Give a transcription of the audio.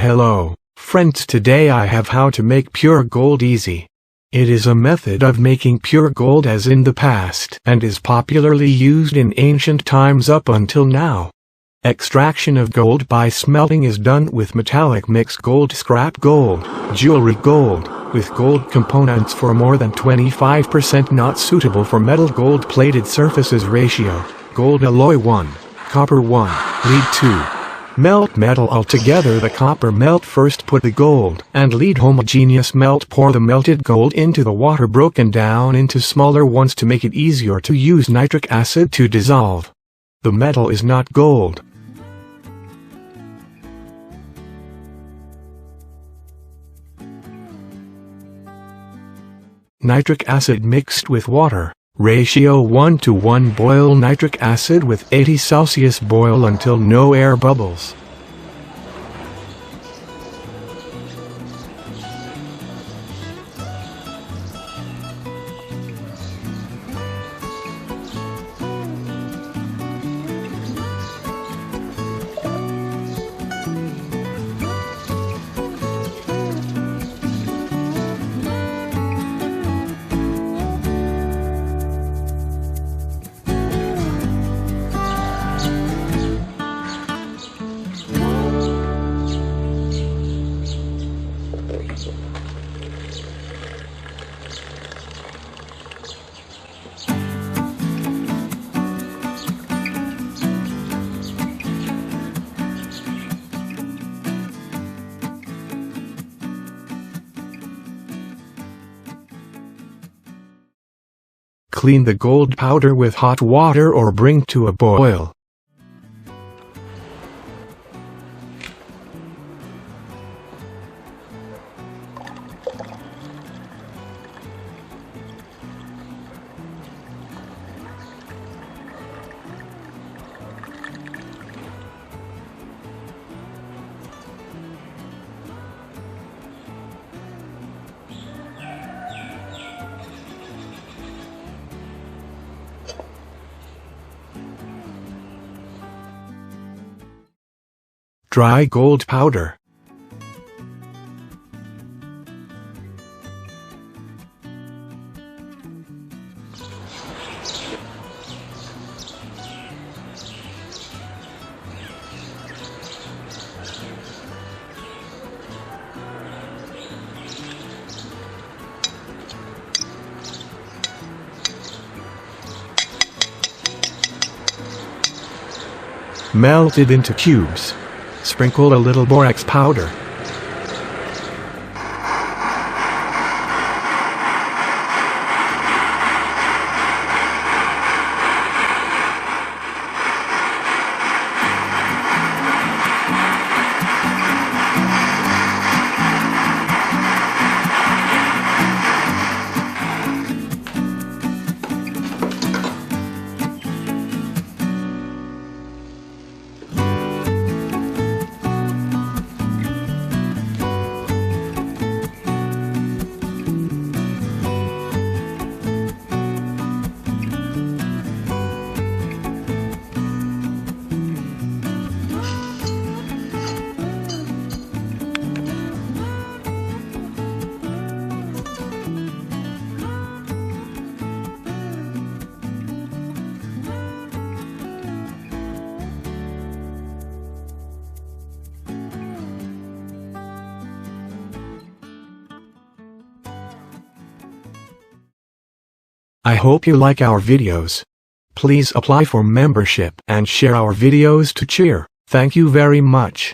Hello, friends. Today I have how to make pure gold easy. It is a method of making pure gold as in the past and is popularly used in ancient times up until now. Extraction of gold by smelting is done with metallic mixed gold, scrap gold, jewelry gold, with gold components for more than 25% not suitable for metal gold plated surfaces ratio, gold alloy 1, copper 1, lead 2. Melt metal altogether. The copper melt first, put the gold and lead homogeneous melt, pour the melted gold into the water broken down into smaller ones to make it easier to use nitric acid to dissolve. The metal is not gold. Nitric acid mixed with water, ratio 1:1. Boil nitric acid with 80 Celsius. Boil until no air bubbles. Clean the gold powder with hot water or bring to a boil. Dry gold powder. Melted into cubes. Sprinkle a little borax powder. I hope you like our videos. Please apply for membership and share our videos to cheer. Thank you very much.